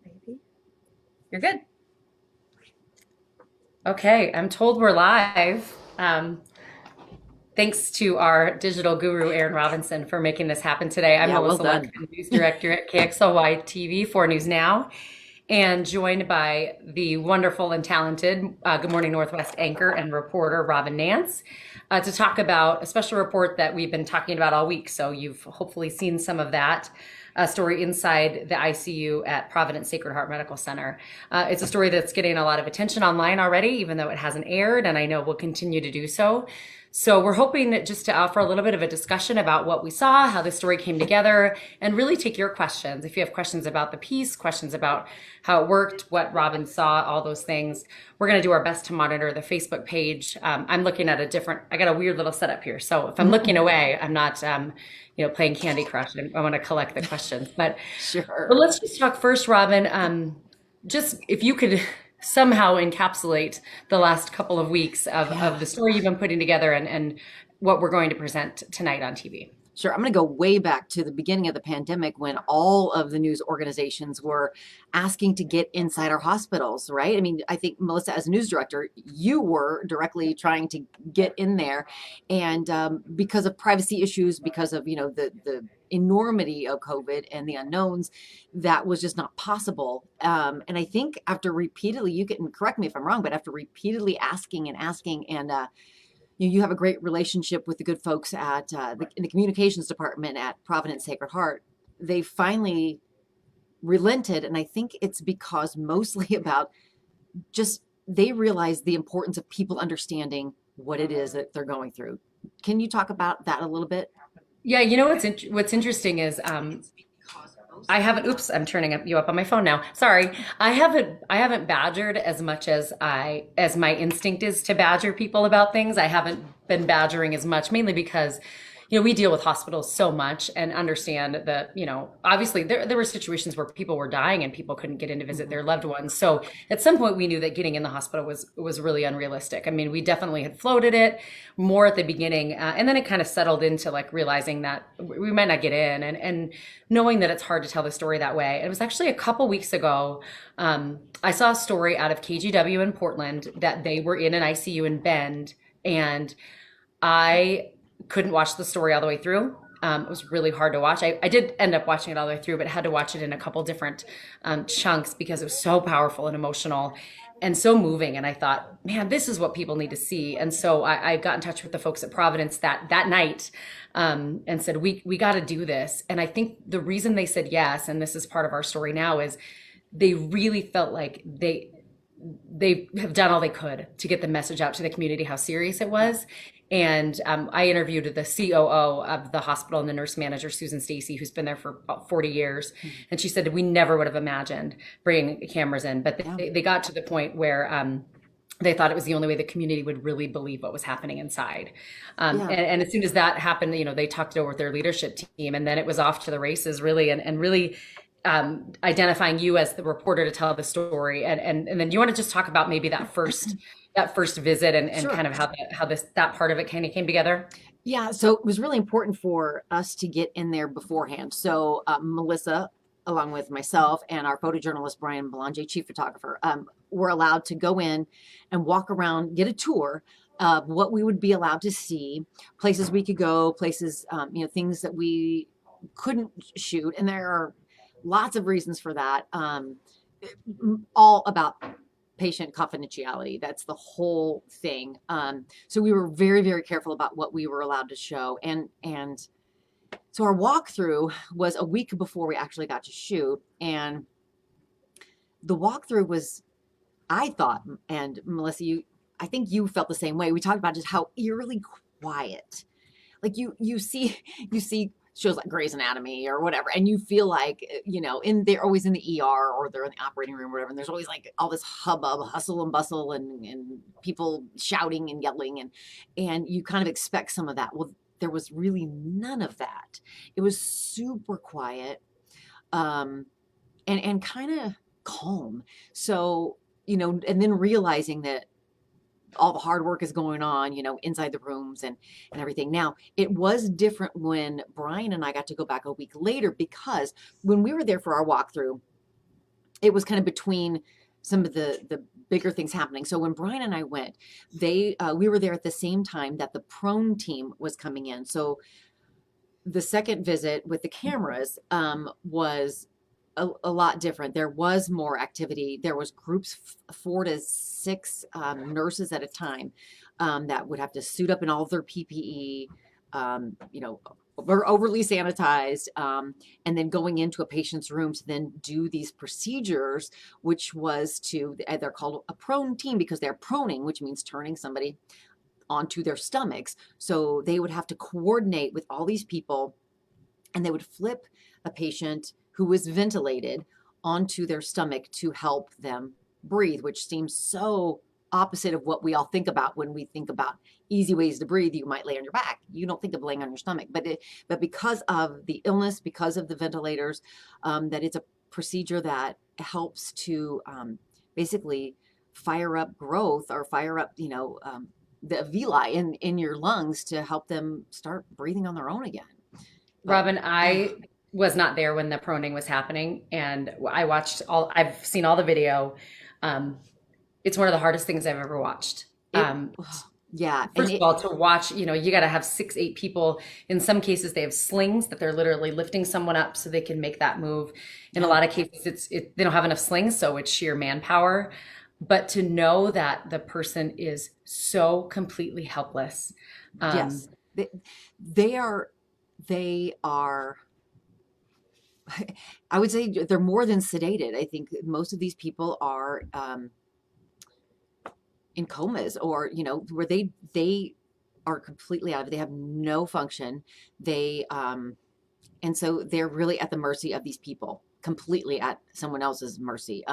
Maybe. You're good. Okay, I'm told we're live. Thanks to our digital guru, Aaron Robinson, for making this happen today. I'm Yeah, well Melissa Luck, done. News Director at KXLY TV for News Now, and joined by the wonderful and talented Good Morning Northwest anchor and reporter, Robyn Nance, to talk about a special report that we've been talking about all week. So you've hopefully seen some of that. A story inside the ICU at Providence Sacred Heart Medical Center. It's a story that's getting a lot of attention online already, even though it hasn't aired, and I know will continue to do so. So we're hoping that just to offer a little bit of a discussion about what we saw, how the story came together, and really take your questions. If you have questions about the piece, questions about how it worked, what Robyn saw, all those things, we're going to do our best to monitor the Facebook page. I'm looking at I got a weird little setup here. So if I'm looking away, I'm not, playing Candy Crush. I want to collect the questions. But Sure. let's just talk first, Robyn. Just if you could somehow encapsulate the last couple of weeks of Yeah. the story you've been putting together and what we're going to present tonight on TV. Sure. I'm going to go way back to the beginning of the pandemic when all of the news organizations were asking to get inside our hospitals, right? I mean, I think, Melissa, as a news director, you were directly trying to get in there. And because of privacy issues, because of, the enormity of COVID and the unknowns, that was just not possible. And I think after repeatedly, you can correct me if I'm wrong, but after repeatedly asking and asking and you have a great relationship with the good folks at in the communications department at Providence Sacred Heart. They finally relented, and I think it's because mostly about just they realize the importance of people understanding what it is that they're going through. Can you talk about that a little bit? Yeah, you know what's interesting is I haven't. Oops, I'm turning you up on my phone now. Sorry, I haven't badgered as much as my instinct is to badger people about things. I haven't been badgering as much, mainly because we deal with hospitals so much and understand that obviously there were situations where people were dying and people couldn't get in to visit Mhm. their loved ones. So at some point we knew that getting in the hospital was really unrealistic. I mean, we definitely had floated it more at the beginning, and then it kind of settled into like realizing that we might not get in, and knowing that it's hard to tell the story that way. It was actually a couple weeks ago. I saw a story out of KGW in Portland that they were in an ICU in Bend, and I couldn't watch the story all the way through. It was really hard to watch. I did end up watching it all the way through, but had to watch it in a couple different chunks because it was so powerful and emotional and so moving. And I thought, man, this is what people need to see. And so I got in touch with the folks at Providence that night, and said, we got to do this. And I think the reason they said yes, and this is part of our story now, is they really felt like they have done all they could to get the message out to the community how serious it was. And I interviewed the COO of the hospital and the nurse manager, Susan Stacy, who's been there for about 40 years. And she said, we never would have imagined bringing cameras in. But Yeah. they got to the point where they thought it was the only way the community would really believe what was happening inside. Yeah. And as soon as that happened, they talked it over with their leadership team. And then it was off to the races, really, and really identifying you as the reporter to tell the story. And then you want to just talk about maybe that first visit and Sure. kind of how that part of it kind of came together. Yeah, so it was really important for us to get in there beforehand. So Melissa, along with myself and our photojournalist Brian Belanger, chief photographer, were allowed to go in and walk around, get a tour of what we would be allowed to see, places we could go, places, things that we couldn't shoot, and there are lots of reasons for that. All about patient confidentiality. That's the whole thing. So we were very, very careful about what we were allowed to show. And so our walkthrough was a week before we actually got to shoot. And the walkthrough was, I thought, and Melissa, I think you felt the same way. We talked about just how eerily quiet. Like you see shows like Grey's Anatomy or whatever, and you feel like they're always in the ER or they're in the operating room or whatever, and there's always like all this hubbub, hustle and bustle, and people shouting and yelling, and you kind of expect some of that. Well, there was really none of that. It was super quiet, and kind of calm. So and then realizing that all the hard work is going on, inside the rooms and everything. Now, it was different when Brian and I got to go back a week later, because when we were there for our walkthrough, it was kind of between some of the bigger things happening. So when Brian and I went, we were there at the same time that the prone team was coming in. So the second visit with the cameras was a lot different. There was more activity. There was groups, 4 to 6 nurses at a time that would have to suit up in all of their PPE, were overly sanitized, and then going into a patient's room to then do these procedures, which was they're called a prone team because they're proning, which means turning somebody onto their stomachs. So they would have to coordinate with all these people, and they would flip a patient who was ventilated onto their stomach to help them breathe, which seems so opposite of what we all think about when we think about easy ways to breathe. You might lay on your back. You don't think of laying on your stomach, but because of the illness, because of the ventilators, that it's a procedure that helps to basically fire up growth or fire up, the villi in your lungs to help them start breathing on their own again. Robyn, I was not there when the proning was happening, and I've seen all the video. It's one of the hardest things I've ever watched. Yeah. First of all, to watch, you got to have 6, 8 people. In some cases, they have slings that they're literally lifting someone up so they can make that move. In a lot of cases, they don't have enough slings, so it's sheer manpower. But to know that the person is so completely helpless. Yes, they are. I would say they're more than sedated. I think most of these people are in comas, or where they are completely out of it. They have no function. And so they're really at the mercy of these people, completely at someone else's mercy.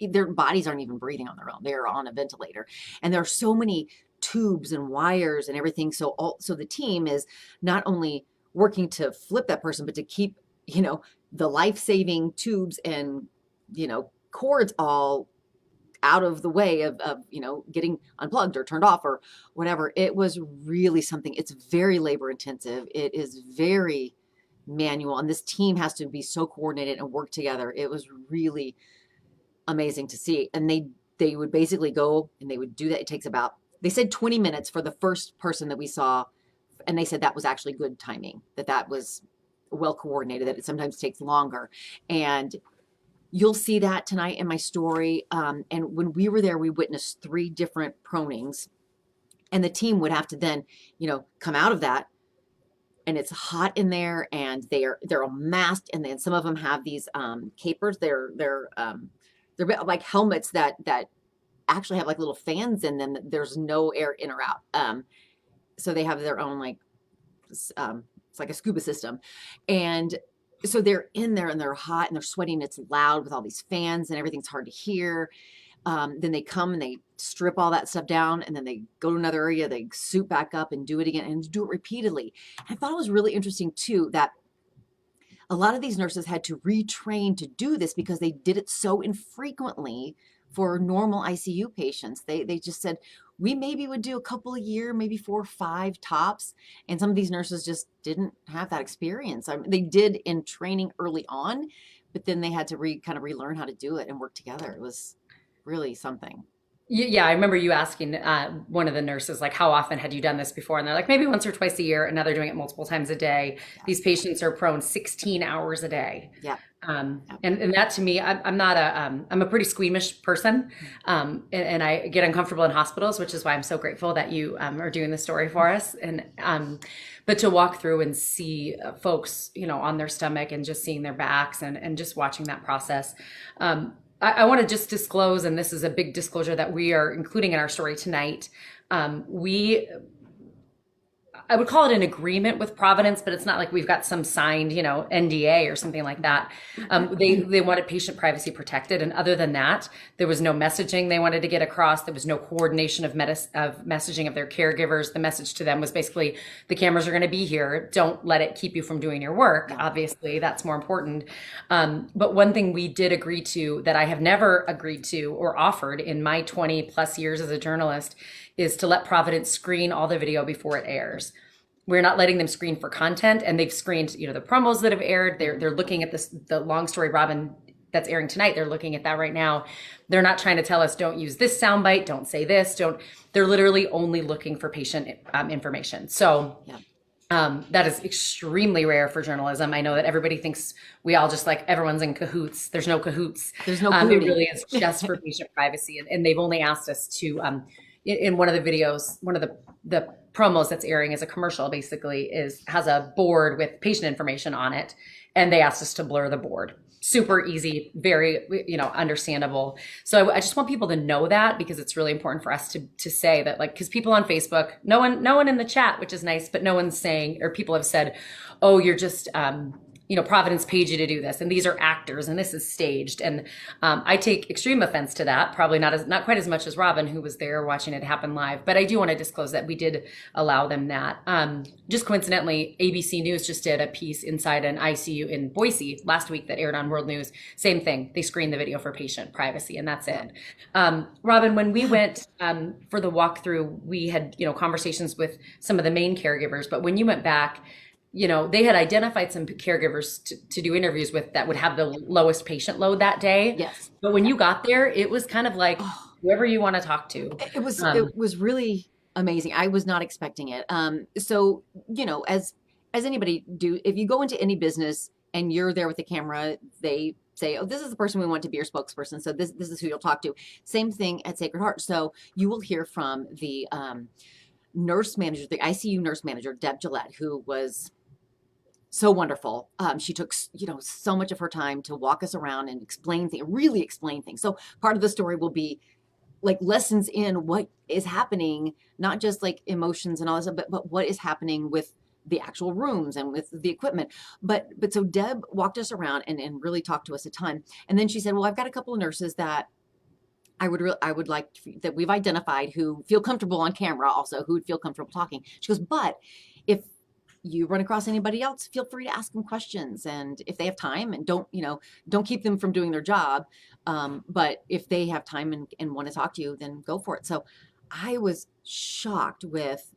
Their bodies aren't even breathing on their own. They're on a ventilator, and there are so many tubes and wires and everything. So the team is not only working to flip that person, but to keep, the life-saving tubes and, cords all out of the way of getting unplugged or turned off or whatever. It was really something. It's very labor intensive. It is very manual, and this team has to be so coordinated and work together. It was really amazing to see. And they would basically go and they would do that. It takes about, they said 20 minutes for the first person that we saw, and they said that was actually good timing, that was well coordinated, that it sometimes takes longer. And you'll see that tonight in my story. And when we were there, we witnessed 3 different pronings, and the team would have to then, come out of that, and it's hot in there, and they're all masked, and then some of them have these capers. They're like helmets that actually have like little fans in them. There's no air in or out. So they have their own it's like a scuba system, and so they're in there and they're hot and they're sweating. It's loud with all these fans and everything's hard to hear. Then they come and they strip all that stuff down, and then they go to another area, they suit back up and do it again and do it repeatedly. And I thought it was really interesting too, that a lot of these nurses had to retrain to do this because they did it so infrequently for normal ICU patients. They just said, we maybe would do a couple a year, maybe 4 or 5 tops. And some of these nurses just didn't have that experience. They did in training early on, but then they had to kind of relearn how to do it and work together. It was really something. Yeah, I remember you asking one of the nurses, like, how often had you done this before? And they're like, maybe once or twice a year. And now they're doing it multiple times a day. Yeah. These patients are prone 16 hours a day. Yeah. And that to me, I'm a pretty squeamish person. And I get uncomfortable in hospitals, which is why I'm so grateful that you are doing the story for us. And, but to walk through and see folks, on their stomach and just seeing their backs and just watching that process. I want to just disclose, and this is a big disclosure that we are including in our story tonight. I would call it an agreement with Providence, but it's not like we've got some signed, NDA or something like that. They wanted patient privacy protected. And other than that, there was no messaging they wanted to get across. There was no coordination of messaging of their caregivers. The message to them was basically, the cameras are going to be here. Don't let it keep you from doing your work. Obviously, that's more important. But one thing we did agree to that I have never agreed to or offered in my 20 plus years as a journalist is to let Providence screen all the video before it airs. We're not letting them screen for content, and they've screened, the promos that have aired. They're looking at the long story Robyn that's airing tonight. They're looking at that right now. They're not trying to tell us, don't use this soundbite, don't say this, don't. They're literally only looking for patient information. So that is extremely rare for journalism. I know that everybody thinks we all just like everyone's in cahoots. There's no cahoots. There's no It really is just for patient privacy. And they've only asked us to, in one of the videos, one of the promos that's airing as a commercial basically has a board with patient information on it. And they asked us to blur the board. Super easy, very, understandable. So I just want people to know that, because it's really important for us to say that, like, because people on Facebook, no one in the chat, which is nice, but no one's saying, or people have said, oh, you're just, Providence paid you to do this, and these are actors, and this is staged. And I take extreme offense to that. Probably not quite as much as Robyn, who was there watching it happen live. But I do want to disclose that we did allow them that. Just coincidentally, ABC News just did a piece inside an ICU in Boise last week that aired on World News. Same thing. They screened the video for patient privacy, and that's it. Robyn, when we went for the walkthrough, we had conversations with some of the main caregivers. But when you went back, they had identified some caregivers to do interviews with that would have the lowest patient load that day. Yes. But when you got there, it was kind of like whoever you want to talk to. It was really amazing. I was not expecting it. So, as anybody do, if you go into any business and you're there with the camera, they say, oh, this is the person we want to be your spokesperson. So this is who you'll talk to. Same thing at Sacred Heart. So you will hear from the nurse manager, the ICU nurse manager, Deb Gillette, who was so wonderful. She took, so much of her time to walk us around and really explain things. So part of the story will be like lessons in what is happening, not just like emotions and all this, but what is happening with the actual rooms and with the equipment. But so Deb walked us around and really talked to us a ton. And then she said, well, I've got a couple of nurses that I would like that we've identified who feel comfortable on camera, also who would feel comfortable talking. She goes, but if you run across anybody else, feel free to ask them questions. And if they have time, and don't keep them from doing their job. But if they have time and want to talk to you, then go for it. So I was shocked with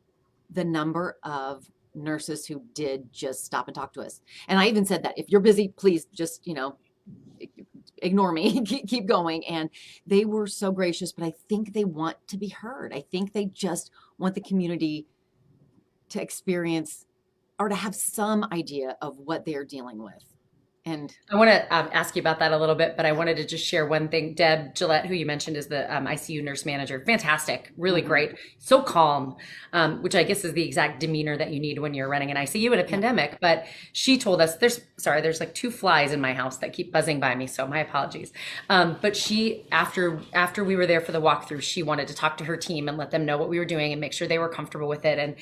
the number of nurses who did just stop and talk to us. And I even said that if you're busy, please just, ignore me, keep going. And they were so gracious, but I think they want to be heard. I think they just want the community to experience or to have some idea of what they're dealing with. And I want to ask you about that a little bit, but I wanted to just share one thing. Deb Gillette, who you mentioned is the ICU nurse manager, fantastic, really great, so calm, which I guess is the exact demeanor that you need when you're running an ICU in a pandemic. But she told us, there's like 2 flies in my house that keep buzzing by me, so my apologies. But she, after we were there for the walkthrough, she wanted to talk to her team and let them know what we were doing and make sure they were comfortable with it. And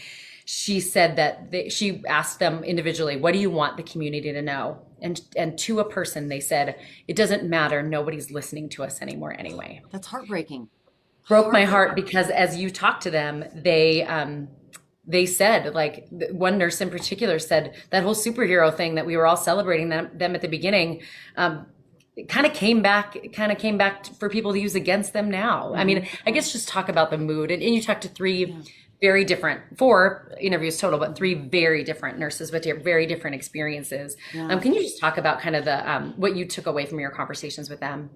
she said that she asked them individually, what do you want the community to know? And to a person, they said, it doesn't matter. Nobody's listening to us anymore anyway. That's heartbreaking. Broke my heart, because as you talk to them, they said, like one nurse in particular said, that whole superhero thing that we were all celebrating them at the beginning, it kind of came back for people to use against them now. I mean, I guess just talk about the mood. And you talked to 3 very different, 4 interviews total, but 3 very different nurses with very different experiences. Yeah. Can you just talk about kind of the what you took away from your conversations with them?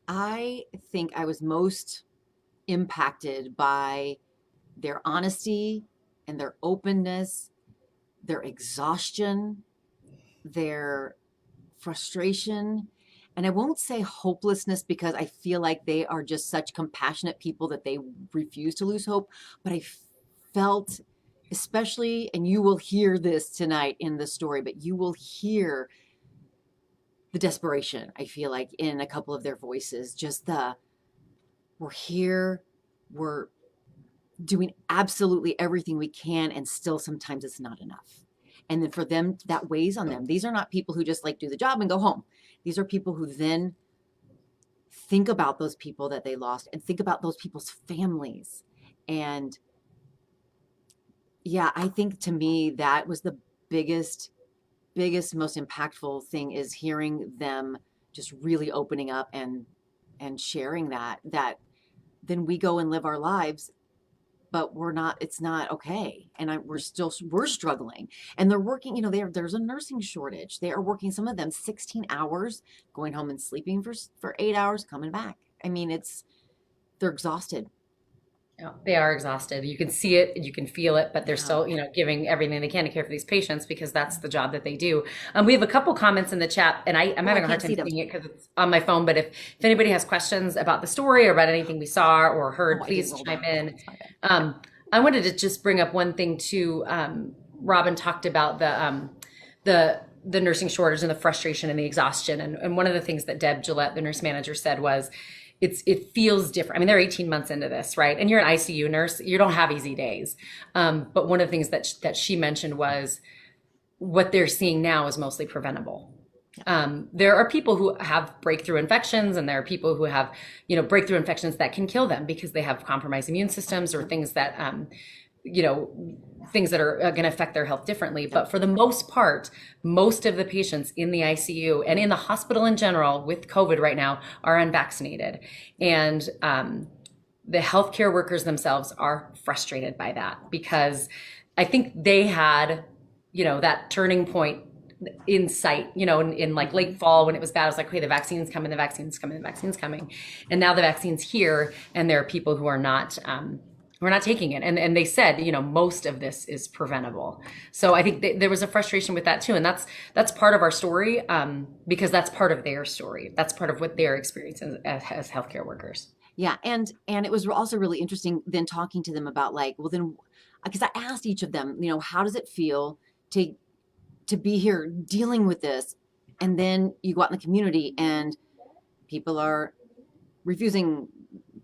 I think I was most impacted by their honesty and their openness, their exhaustion, their frustration. And I won't say hopelessness, because I feel like they are just such compassionate people that they refuse to lose hope. But I felt, especially, and you will hear this tonight in the story, but you will hear the desperation, I feel like, in a couple of their voices. Just we're here, we're doing absolutely everything we can, and still sometimes it's not enough. And then for them, that weighs on them. These are not people who just like do the job and go home. These are people who then think about those people that they lost and think about those people's families. And yeah, I think to me, that was the biggest, most impactful thing, is hearing them just really opening up and sharing that then we go and live our lives but it's not okay. And we're struggling. And they're working, there's a nursing shortage. They are working, some of them 16 hours, going home and sleeping for 8 hours, coming back. I mean, they're exhausted. Yeah, they are exhausted. You can see it, you can feel it, but they're Yeah. still, giving everything they can to care for these patients because that's the job that they do. We have a couple comments in the chat, and I'm Oh, I having a hard can't time see them. seeing it because it's on my phone. But if anybody has questions about the story or about anything we saw or heard, Oh, I didn't please roll chime down. in. That's not good. I wanted to just bring up one thing too. Robyn talked about the nursing shortage and the frustration and the exhaustion. And one of the things that Deb Gillette, the nurse manager, said was, it feels different. I mean, they're 18 months into this, right? And you're an ICU nurse, you don't have easy days. But one of the things that she mentioned was what they're seeing now is mostly preventable. There are people who have breakthrough infections, and there are people who have, breakthrough infections that can kill them because they have compromised immune systems or things that, things that are going to affect their health differently. But for the most part, most of the patients in the ICU and in the hospital in general with COVID right now are unvaccinated. And the healthcare workers themselves are frustrated by that because I think they had, that turning point in sight, in like late fall when it was bad. I was like, okay, the vaccine's coming, the vaccine's coming, the vaccine's coming. And now the vaccine's here, and there are people who are not, we're not taking it. And they said, most of this is preventable. So I think there was a frustration with that too. And that's part of our story, because that's part of their story. That's part of what they're experiencing as healthcare workers. Yeah. And it was also really interesting then talking to them about like, well then, because I asked each of them, how does it feel to be here dealing with this? And then you go out in the community and people are refusing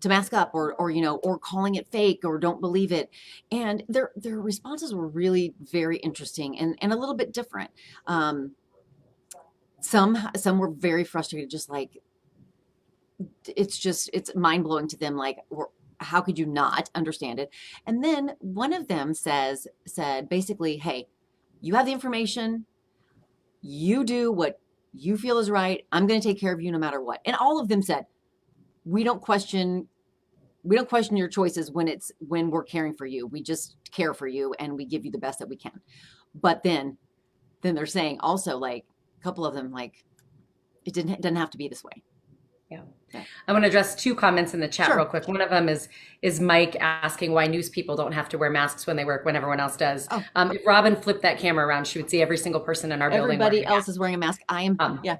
to mask up or calling it fake or don't believe it. And their responses were really very interesting and a little bit different. Some were very frustrated, just like, it's mind blowing to them. Like, how could you not understand it? And then one of them said basically, hey, you have the information, you do what you feel is right. I'm going to take care of you no matter what. And all of them said, we don't question your choices when we're caring for you. We just care for you and we give you the best that we can. But then they're saying also, like, a couple of them, like, it doesn't have to be this way. Yeah. I want to address two comments in the chat real quick. One of them is Mike asking why news people don't have to wear masks when they work when everyone else does. Oh. If Robyn flipped that camera around, she would see every single person in our building. Everybody else is wearing a mask. I am. Yeah.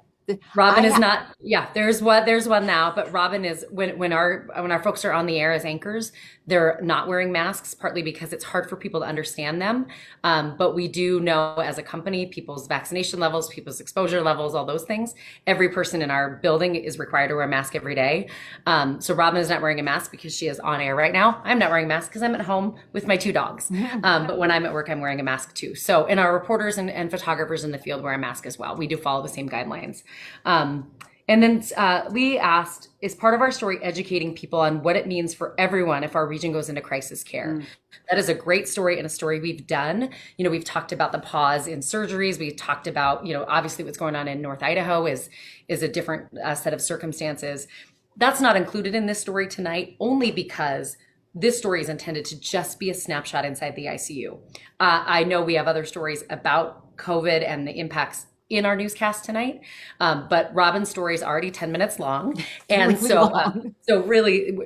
Robyn is not. Yeah, there's one now, but Robyn is when our folks are on the air as anchors, they're not wearing masks, partly because it's hard for people to understand them. But we do know as a company, people's vaccination levels, people's exposure levels, all those things. Every person in our building is required to wear a mask every day. So Robyn is not wearing a mask because she is on air right now. I'm not wearing a mask because I'm at home with my two dogs. But when I'm at work, I'm wearing a mask too. So, and our reporters and photographers in the field wear a mask as well. We do follow the same guidelines. And then Lee asked, is part of our story educating people on what it means for everyone if our region goes into crisis care? That is a great story and a story we've done. We've talked about the pause in surgeries. We've talked about, obviously what's going on in North Idaho is a different set of circumstances. That's not included in this story tonight, only because this story is intended to just be a snapshot inside the ICU. I know we have other stories about COVID and the impacts in our newscast tonight, but Robyn's story is already 10 minutes long, and so really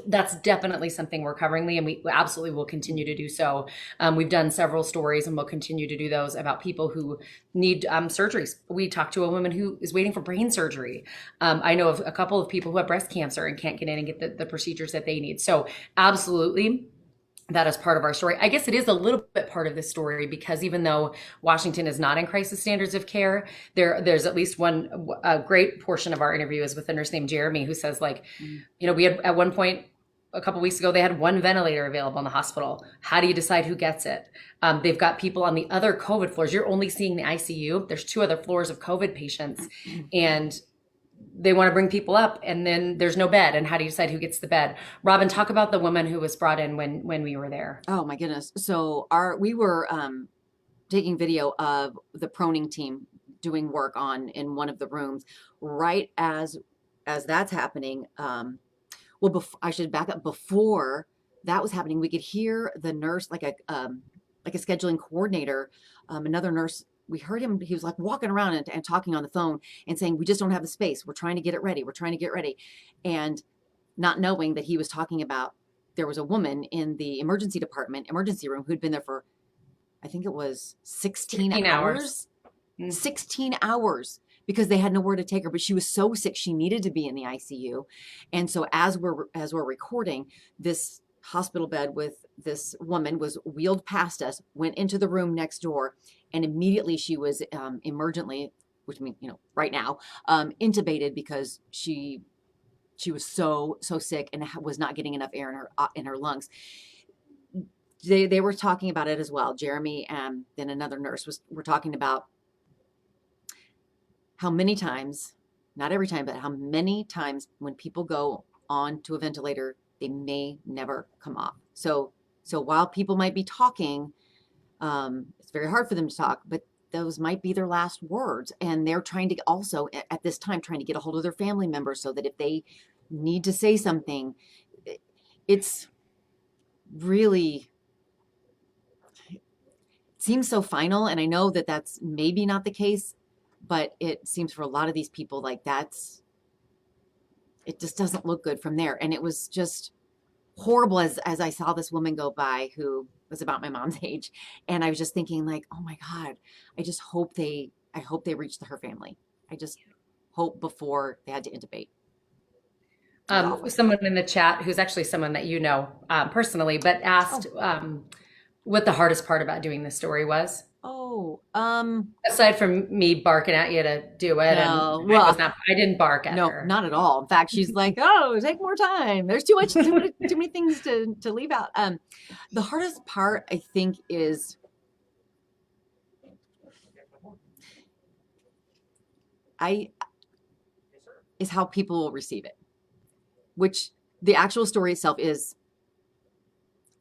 that's definitely something we're covering, Lee, and we absolutely will continue to do so. We've done several stories, and we'll continue to do those about people who need surgeries. We talked to a woman who is waiting for brain surgery. I know of a couple of people who have breast cancer and can't get in and get the procedures that they need. So absolutely, that is part of our story. I guess it is a little bit part of this story because even though Washington is not in crisis standards of care, there's at least a great portion of our interview is with a nurse named Jeremy who says, like, we had at one point a couple weeks ago, they had one ventilator available in the hospital. How do you decide who gets it? They've got people on the other COVID floors. You're only seeing the ICU. There's 2 other floors of COVID patients, and they want to bring people up, and then there's no bed. And how do you decide who gets the bed? Robyn, talk about the woman who was brought in when we were there. Oh my goodness. So we were taking video of the proning team doing work in one of the rooms right as that's happening. I should back up before that was happening, we could hear the nurse, like a scheduling coordinator, another nurse. We heard him. He was like walking around and talking on the phone and saying, "We just don't have the space. We're trying to get it ready. We're trying to get ready," and not knowing that he was talking about there was a woman in the emergency department, emergency room, who'd been there for, I think it was 16 hours. 16 hours because they had nowhere to take her, but she was so sick she needed to be in the ICU. And so as we're recording, this hospital bed with this woman was wheeled past us, went into the room next door, and immediately she was emergently, which means, right now, intubated because she was so sick and was not getting enough air in her lungs. They were talking about it as well. Jeremy and then another nurse were talking about how many times, not every time, but how many times when people go on to a ventilator, they may never come off. So while people might be talking, it's very hard for them to talk, but those might be their last words. And they're trying to also, at this time, trying to get a hold of their family members so that if they need to say something, it's really seems so final. And I know that that's maybe not the case, but it seems for a lot of these people like it just doesn't look good from there. And it was just horrible as I saw this woman go by who was about my mom's age. And I was just thinking like, oh my God, I hope they reached her family. I just hope before they had to intubate. Someone in the chat who's actually someone that you know personally, but asked what the hardest part about doing this story was. Aside from me barking at you to do it, no, and I didn't bark at her. No, not at all. In fact, she's like, "Oh, take more time. There's too many things to leave out." The hardest part, I think, is how people will receive it. Which the actual story itself is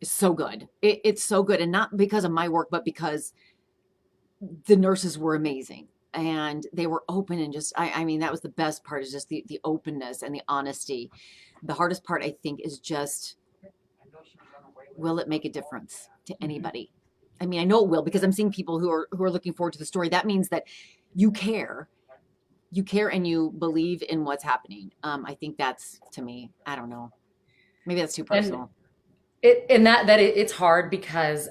so good. It's so good, and not because of my work, but because the nurses were amazing and they were open and just, I mean, that was the best part, is just the openness and the honesty. The hardest part, I think, is just, will it make a difference to anybody? I mean, I know it will, because I'm seeing people who are looking forward to the story. That means that you care and you believe in what's happening. I think that's, to me, I don't know, maybe that's too personal. It's hard because,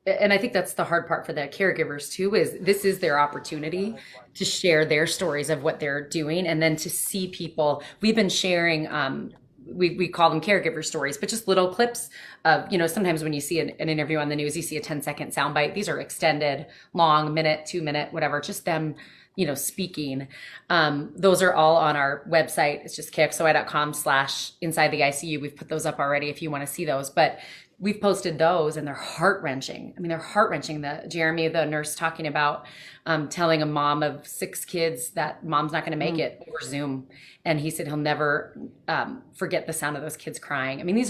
and I think that's the hard part for the caregivers too, is this is their opportunity to share their stories of what they're doing. And then to see people, we've been sharing, we call them caregiver stories, but just little clips of, sometimes when you see an interview on the news, you see a 10-second soundbite. These are extended, long, minute, 2-minute, whatever, just them, speaking. Those are all on our website. It's just kxoi.com/inside-the-icu. We've put those up already if you want to see those, but we've posted those and they're heart-wrenching. I mean, they're heart-wrenching. Jeremy, the nurse, talking about telling a mom of 6 kids that mom's not going to make it over Zoom. And he said he'll never forget the sound of those kids crying. I mean,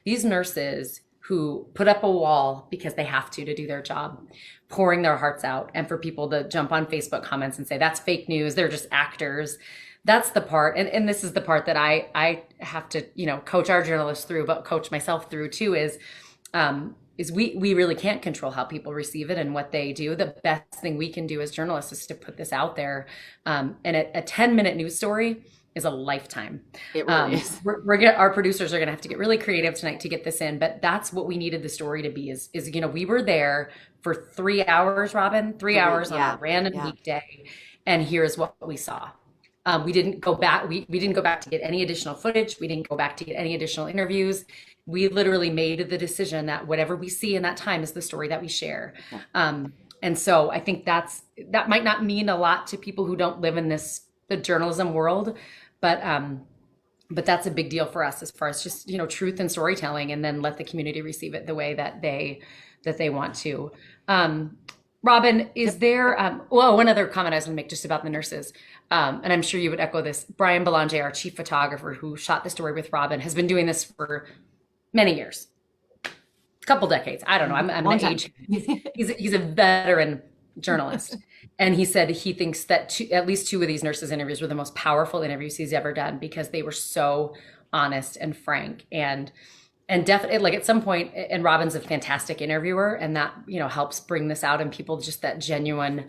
these nurses who put up a wall because they have to do their job, pouring their hearts out. And for people to jump on Facebook comments and say, that's fake news, they're just actors. That's the part, and this is the part that I have to, coach our journalists through, but coach myself through too, is we really can't control how people receive it and what they do. The best thing we can do as journalists is to put this out there. And a 10-minute news story is a lifetime. It really is. Our producers are going to have to get really creative tonight to get this in, but that's what we needed the story to be is, we were there for 3 hours, Robyn, 3 hours on a random weekday. And here's what we saw. We didn't go back. We didn't go back to get any additional footage. We didn't go back to get any additional interviews. We literally made the decision that whatever we see in that time is the story that we share. And so I think that might not mean a lot to people who don't live in the journalism world, but that's a big deal for us as far as just, truth and storytelling, and then let the community receive it the way that they want to. Robyn, is there, one other comment I was going to make just about the nurses, and I'm sure you would echo this. Brian Belanger, our chief photographer who shot the story with Robyn, has been doing this for many years, a couple decades. I don't know. I'm an age. He's a veteran journalist. And he said he thinks that at least 2 of these nurses' interviews were the most powerful interviews he's ever done because they were so honest and frank. And And definitely, like at some point, and Robin's a fantastic interviewer, and that, helps bring this out in people, just that genuine,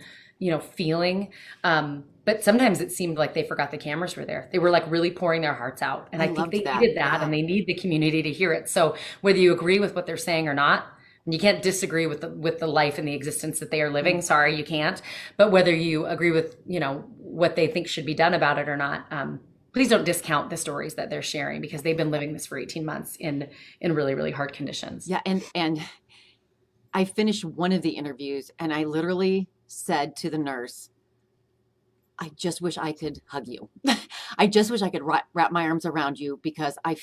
feeling. But sometimes it seemed like they forgot the cameras were there. They were like really pouring their hearts out. And I I think loved they that. needed that, Yeah. and they need the community to hear it. So whether you agree with what they're saying or not, and you can't disagree with the life and the existence that they are living. Sorry, you can't. But whether you agree with, what they think should be done about it or not, please don't discount the stories that they're sharing, because they've been living this for 18 months in really, really hard conditions. Yeah. And I finished one of the interviews and I literally said to the nurse, I just wish I could hug you. I just wish I could wrap my arms around you, because I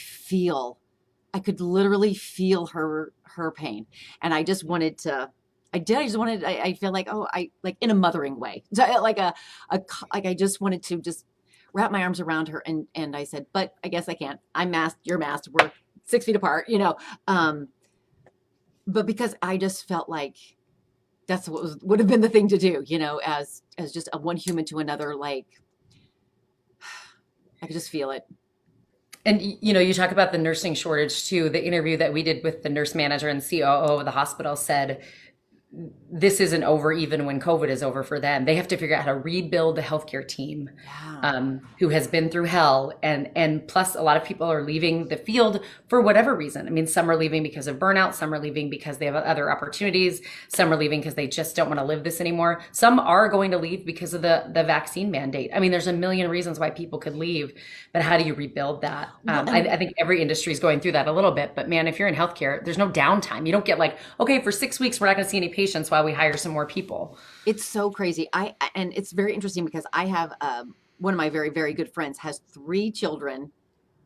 could literally feel her pain. And I just wanted to, I just wanted, I feel like, oh, I like in a mothering way, like like I just wanted to just wrap my arms around her. And I said, but I guess I can't. I'm masked, you're masked. We're 6 feet apart, but because I just felt like that's what would have been the thing to do, as just a one human to another. Like I could just feel it. And you talk about the nursing shortage too. The interview that we did with the nurse manager and COO of the hospital said this isn't over even when COVID is over for them. They have to figure out how to rebuild the healthcare team, Yeah. who has been through hell. And plus, a lot of people are leaving the field for whatever reason. I mean, some are leaving because of burnout. Some are leaving because they have other opportunities. Some are leaving because they just don't want to live this anymore. Some are going to leave because of the vaccine mandate. I mean, there's a million reasons why people could leave, but how do you rebuild that? I think every industry is going through that a little bit. But man, if you're in healthcare, there's no downtime. You don't get like, okay, for 6 weeks, we're not going to see any patients while we hire some more people. It's so crazy. And it's very interesting because I have one of my very, very good friends has 3 children.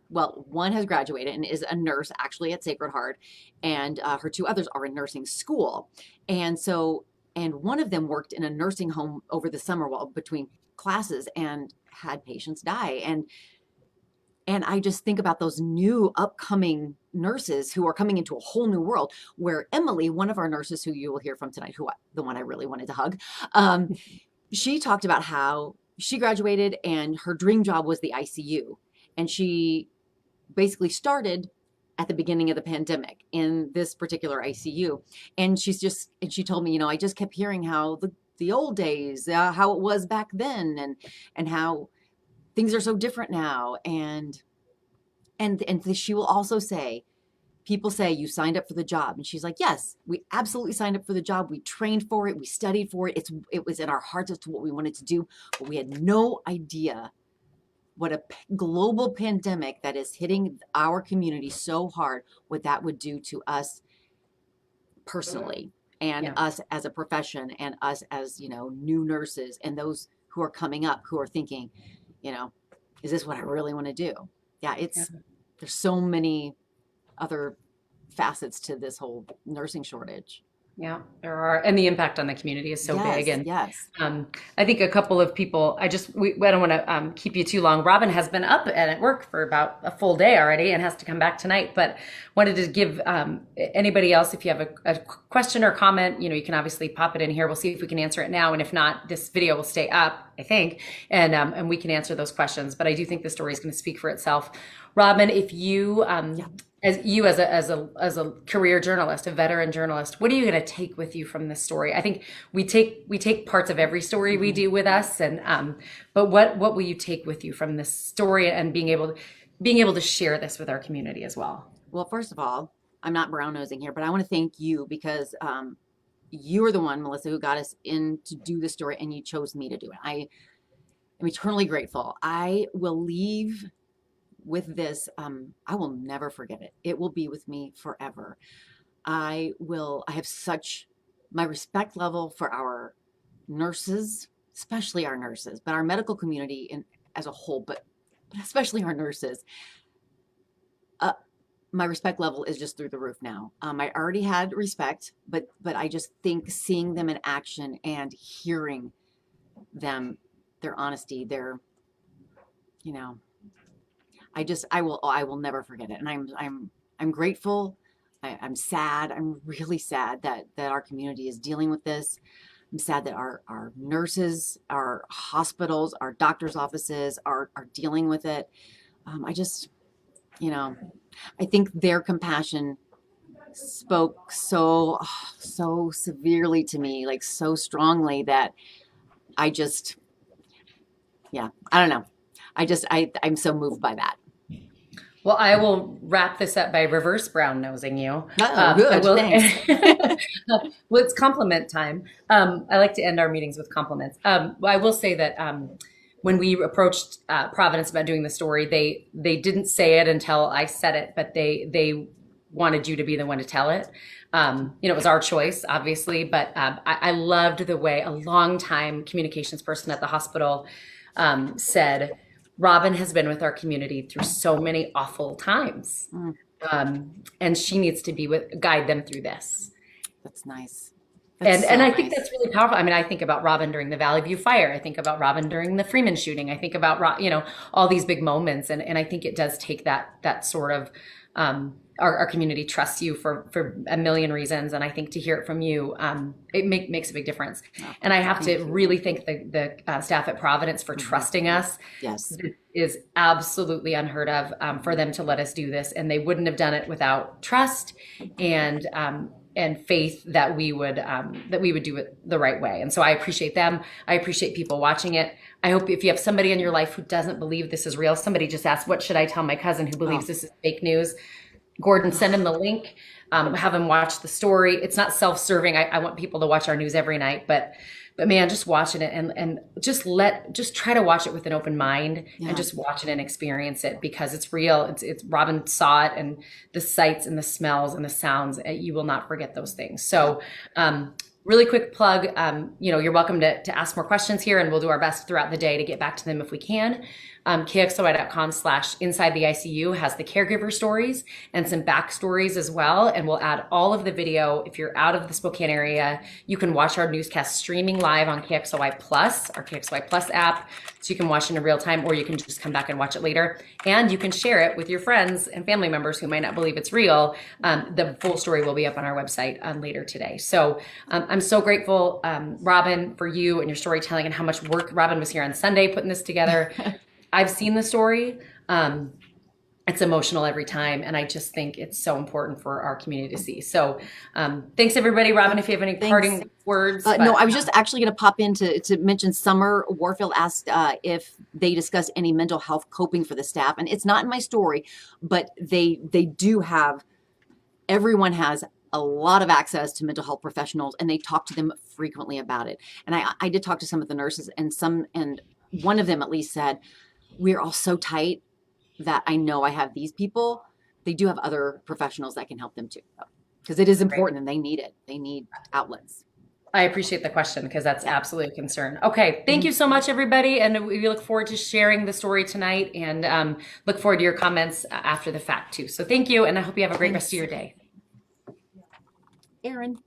Well, one has graduated and is a nurse actually at Sacred Heart, and her 2 others are in nursing school. And one of them worked in a nursing home over the summer while between classes and had patients die. And I just think about those new upcoming nurses who are coming into a whole new world, where Emily, one of our nurses who you will hear from tonight, the one I really wanted to hug, she talked about how she graduated and her dream job was the ICU. And she basically started at the beginning of the pandemic in this particular ICU. And she told me, I just kept hearing how the old days, how it was back then, and how things are so different now. And she will also say, people say, you signed up for the job. And she's like, yes, we absolutely signed up for the job. We trained for it. We studied for it. It was in our hearts as to what we wanted to do, but we had no idea what a global pandemic that is hitting our community so hard, what that would do to us personally, and Yeah. us as a profession, and us as, new nurses, and those who are coming up who are thinking, is this what I really want to do? Yeah, Yeah. there's so many other facets to this whole nursing shortage. Yeah, there are, and the impact on the community is so big. Yes, And yes. I think a couple of people. I don't want to keep you too long. Robyn has been up and at work for about a full day already, and has to come back tonight. But wanted to give anybody else, if you have a question or comment, you can obviously pop it in here. We'll see if we can answer it now, and if not, this video will stay up, I think, and we can answer those questions. But I do think the story is going to speak for itself. Robyn, if you as a career journalist, a veteran journalist, what are you going to take with you from this story? I think we take parts of every story we do with us, and but what will you take with you from this story, and being able to share this with our community as well? Well, first of all, I'm not brown nosing here, but I want to thank you, because you are the one, Melissa, who got us in to do this story, and you chose me to do it. I am eternally grateful. I will leave with this. I will never forget it. It will be with me forever. I have such my respect level for our nurses, especially our nurses, but our medical community as a whole, but especially our nurses. My respect level is just through the roof now. I already had respect, but I just think seeing them in action and hearing them, their honesty, I will never forget it. And I'm grateful. I'm sad. I'm really sad that our community is dealing with this. I'm sad that our nurses, our hospitals, our doctors' offices are dealing with it. You know, I think their compassion spoke so severely to me, like so strongly that I just, yeah, I don't know. I'm so moved by that. Well, I will wrap this up by reverse brown nosing you. Oh, I good. will. Thanks. Well, it's compliment time. I like to end our meetings with compliments. I will say that when we approached Providence about doing the story, they didn't say it until I said it, but they wanted you to be the one to tell it. It was our choice, obviously, but I loved the way a longtime communications person at the hospital said, Robyn has been with our community through so many awful times. Mm, And she needs to guide them through this. that's nice. And That's and so I think nice. that's really powerful. I mean, I think about Robyn during the Valley View fire. I think about Robyn during the Freeman shooting. I think about all these big moments, and I think it does take that sort of our community trusts you for a million reasons, and I think to hear it from you, it makes a big difference. Oh, And I have thank to you. really thank the staff at Providence for trusting us. Yes. It is absolutely unheard of for them to let us do this, and they wouldn't have done it without trust and faith that we would do it the right way. And so I appreciate them. I appreciate people watching it. I hope if you have somebody in your life who doesn't believe this is real, somebody just asked, what should I tell my cousin who believes this is fake news? Gordon, send him the link, have him watch the story. It's not self-serving. I want people to watch our news every night, but man, just watching it and just try to watch it with an open mind Yeah. and just watch it and experience it because it's real. It's Robyn saw it, and the sights and the smells and the sounds, you will not forget those things. So, really quick plug, you're welcome to ask more questions here, and we'll do our best throughout the day to get back to them if we can. KXOI.com/inside-the-icu has the caregiver stories and some backstories as well. And we'll add all of the video. If you're out of the Spokane area, you can watch our newscast streaming live on KXOI Plus, our KXOI Plus app. So you can watch it in real time, or you can just come back and watch it later. And you can share it with your friends and family members who might not believe it's real. The full story will be up on our website later today. So I'm so grateful, Robyn, for you and your storytelling and how much work Robyn was here on Sunday putting this together. I've seen the story. It's emotional every time, and I just think it's so important for our community to see. So thanks, everybody. Robyn, if you have any parting words. No, I was just actually going to pop in to mention Summer Warfield asked if they discussed any mental health coping for the staff. And it's not in my story, but they do have, everyone has a lot of access to mental health professionals, and they talk to them frequently about it. And I did talk to some of the nurses, and one of them at least said, we're all so tight that I know I have these people. They do have other professionals that can help them too, because it is important and they need it. They need outlets. I appreciate the question because that's absolutely a concern. Okay. Thank you so much, everybody. And we look forward to sharing the story tonight, and look forward to your comments after the fact too. So thank you. And I hope you have a great rest of your day. Aaron.